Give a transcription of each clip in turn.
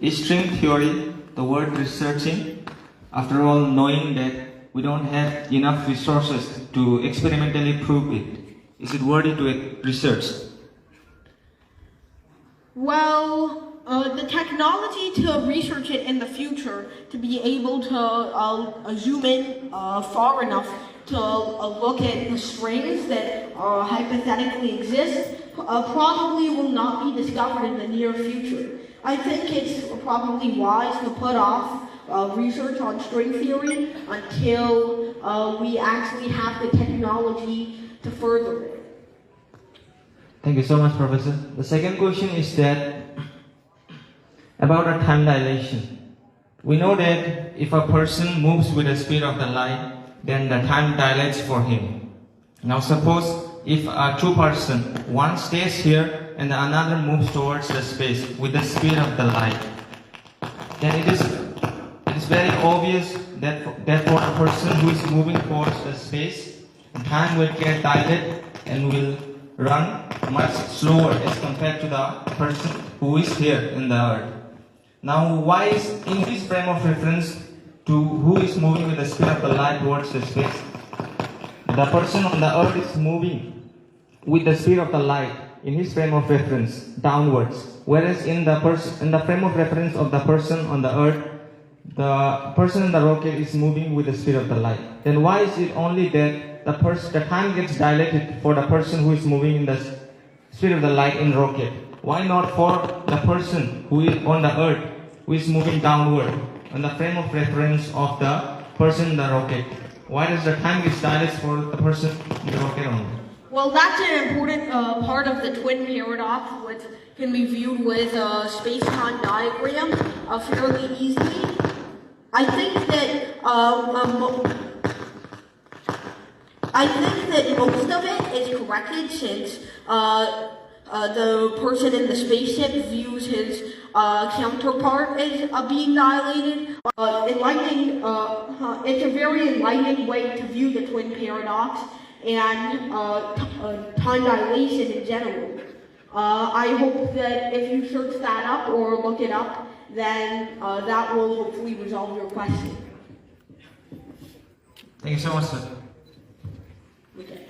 string theory, the word researching, after all, knowing that we don't have enough resources to experimentally prove it, is it worthy to research? Well, the technology to research it in the future, to be able to zoom in far enough to look at the strings that hypothetically exist, probably will not be discovered in the near future. I think it's probably wise to put off research on string theory until we actually have the technology to further it. Thank you so much, Professor. The second question is that about a time dilation. We know that if a person moves with the speed of the light, then the time dilates for him. Now suppose if two persons, one stays here and the another moves towards the space with the speed of the light, then it is very obvious that for a person who is moving towards the space, time will get dilated and will run much slower as compared to the person who is here in the earth. Now, why is in this frame of reference to who is moving with the speed of the light towards the space, the person on the earth is moving with the speed of the light in his frame of reference downwards, whereas in the frame of reference of the person on the earth, the person in the rocket is moving with the speed of the light. Then why is it only that the time gets dilated for the person who is moving in the speed of the light in rocket? Why not for the person who is on the earth, who is moving downward on the frame of reference of the person in the rocket? Why does the time get dilated for the person in the rocket only? Well, that's an important part of the twin paradox, which can be viewed with a space-time diagram fairly easily. I think that most of it is corrected, since the person in the spaceship views his counterpart as being dilated. It's a very enlightening way to view the twin paradox and time dilation in general. I hope that if you search that up or look it up, then that will hopefully resolve your question. Thank you so much, sir. Okay.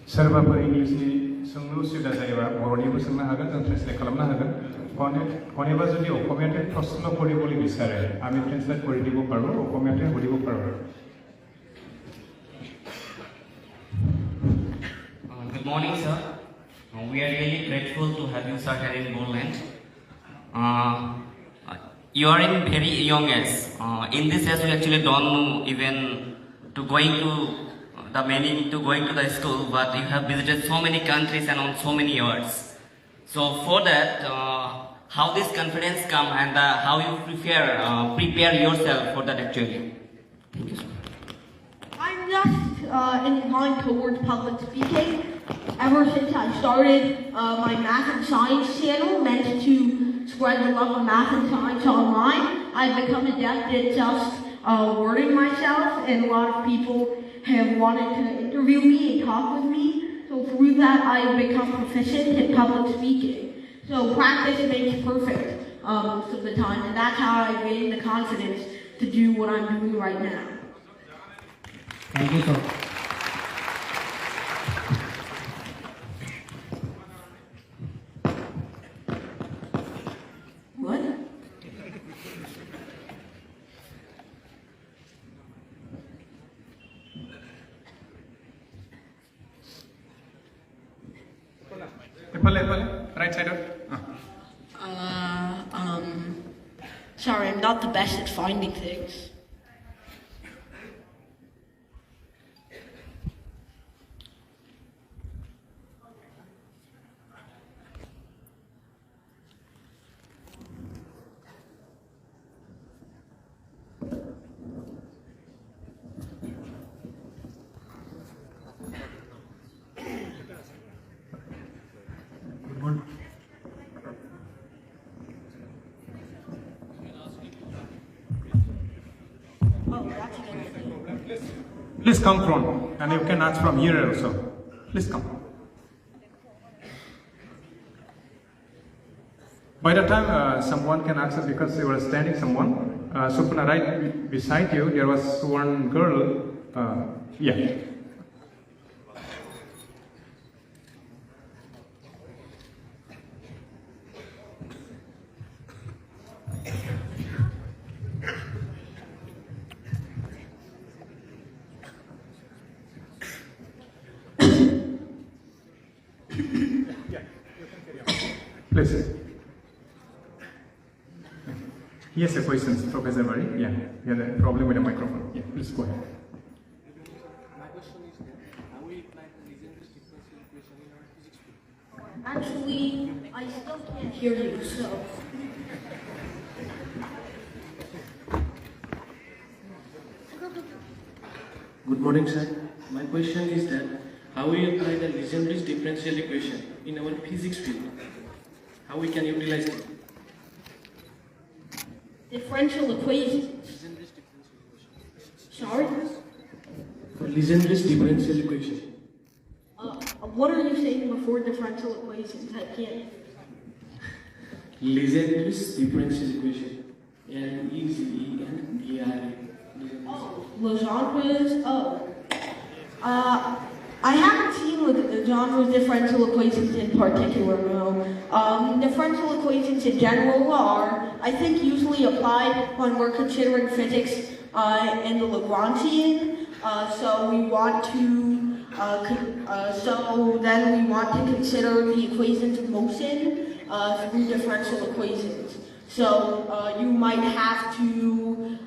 सोरबाफोर इंग्लिशनि सोंलु सुबिदा जायोबा बर'निबो सोंनो हागोन, जों translate खालामनो हागोन। कोनेबा जुदि অসমীয়াতে প্ৰশ্ন কৰিবলৈ বিচাৰে আমি ট্ৰেন্সলেট কৰি দিব পাৰোঁ, অসমীয়াতে সুধিব পাৰোঁ। Good morning, sir. We are really grateful to have you, sir, here in Bodoland. You are in very young age. In this age, we actually don't know even to going to the meaning to going to the school, but you have visited so many countries and on so many years. So for that, how this confidence come and how you prepare yourself for that actually? Thank you, sir. I'm just inclined towards public speaking. Ever since I started my math and science channel meant to spread the love of math and science online, I've become adept at just wording myself, and a lot of people have wanted to interview me and talk with me. So through that, I've become proficient at public speaking. So practice makes perfect most of the time, and that's how I gained the confidence to do what I'm doing right now. Thank you, sir. What? Right side up. Sorry, I'm not the best at finding things. Please come front. And you can ask from here also. Please come. By the time someone can answer, because you were standing someone, Supna, right beside you, there was one girl. Yeah. Please. Yes, a question, Professor Bari. Yeah, you had a problem with the microphone. Yeah, please go ahead. My question is that how we apply the legendary differential equation in our physics field? Actually, I still can't hear you, so. Good morning, sir. My question is that how we apply the legendary differential equation in our physics field? How we can utilize it? Differential equations. Legendary differential equation. Sorry? Legendary differential equation. What are you saying before differential equations? I can't. Legendary differential equation. L-E-Z-E-N-D-R-A. Legendre's, I haven't seen Legendre's differential equations in particular, no. Differential equations in general are, I think, usually applied when we're considering physics in the Lagrangian. So we want to, then we want to consider the equations of motion through differential equations. So you might have to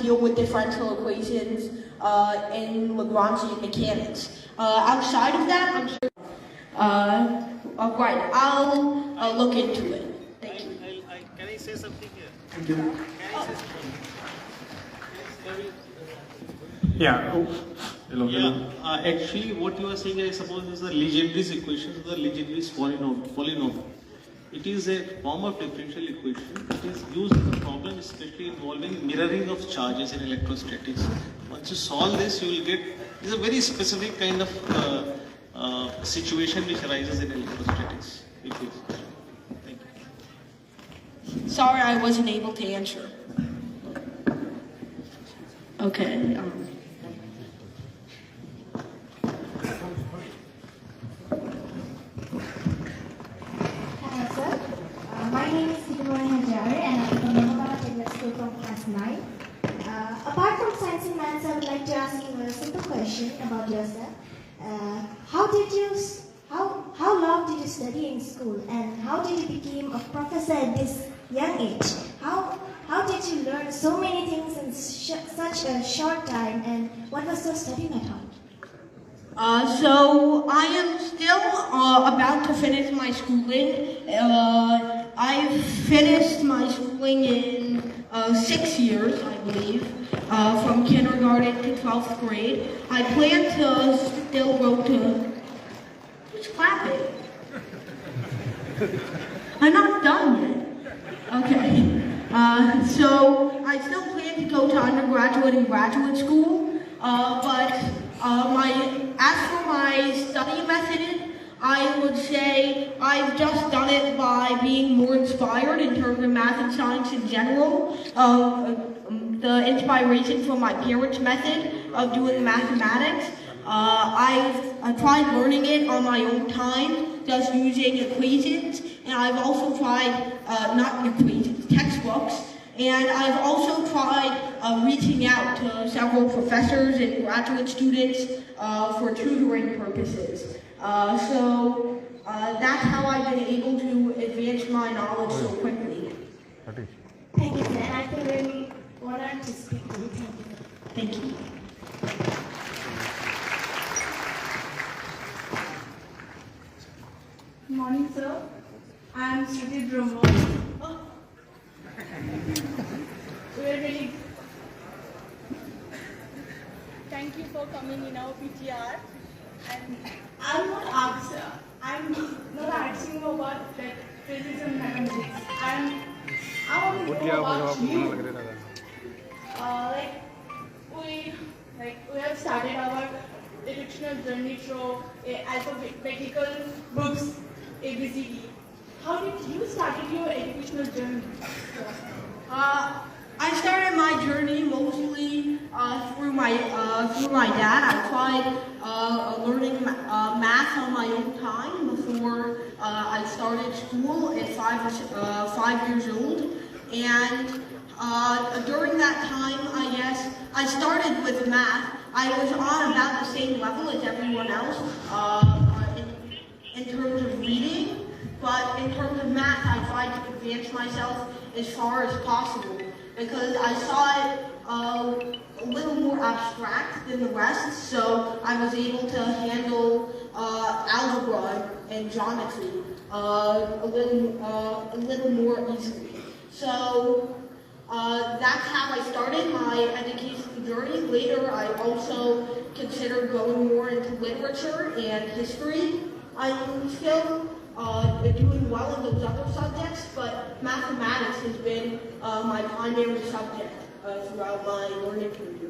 deal with differential equations in Lagrangian mechanics. Outside of that, I'm sure. Right, I'll look into it. Thank you. Can I say something here? Thank you. Can I say something? Yeah. Oh. Hello. Yeah. Actually, what you are saying, I suppose, is the Legendre's equation, the Legendre's polynomial. It is a form of differential equation. It is used in a problem especially involving mirroring of charges in electrostatics. Once you solve this, you will get, it's a very specific kind of situation which arises in electrostatics. Thank you. Sorry, I wasn't able to answer. Okay. My name is Siddharth Hajare and I'm from Bodoland Technical School from class 9. Apart from science and maths, I would like to ask you a simple question about yourself. How long did you study in school and how did you become a professor at this young age? How did you learn so many things in such a short time and what was your study method? So I am still about to finish my schooling. I've finished my schooling in 6 years, I believe, from kindergarten to 12th grade. I plan to still go to... Who's clapping? I'm not done yet. Okay. So I still plan to go to undergraduate and graduate school, as for my study method, I would say I've just done it by being more inspired in terms of math and science in general. The inspiration from my parents' method of doing mathematics. I've tried learning it on my own time, just using equations, and I've also tried, not equations, textbooks. And I've also tried reaching out to several professors and graduate students for tutoring purposes. So that's how I've been able to advance my knowledge so quickly. Thank you, sir. I feel very honored to speak to you. Thank you. Thank you. Good morning, sir. I am Shruti Brahma. Really, thank you for coming in our PTR. And I'm not asking you about like physics and mathematics. I want to know about you. started our educational journey through alphabetical books, ABCD. How did you start your educational journey? I started my journey mostly through my dad. I tried learning math on my own time before I started school at 5 years old, and during that time, I guess I started with math. I was on about the same level as everyone else in terms of reading, but in terms of math, I tried to advance myself as far as possible, because I saw it a little more abstract than the rest, so I was able to handle algebra and geometry a little more easily. So that's how I started my education journey. Later, I also considered going more into literature and history. I'm still doing well in those other subjects, but mathematics has been my primary subject throughout my learning career.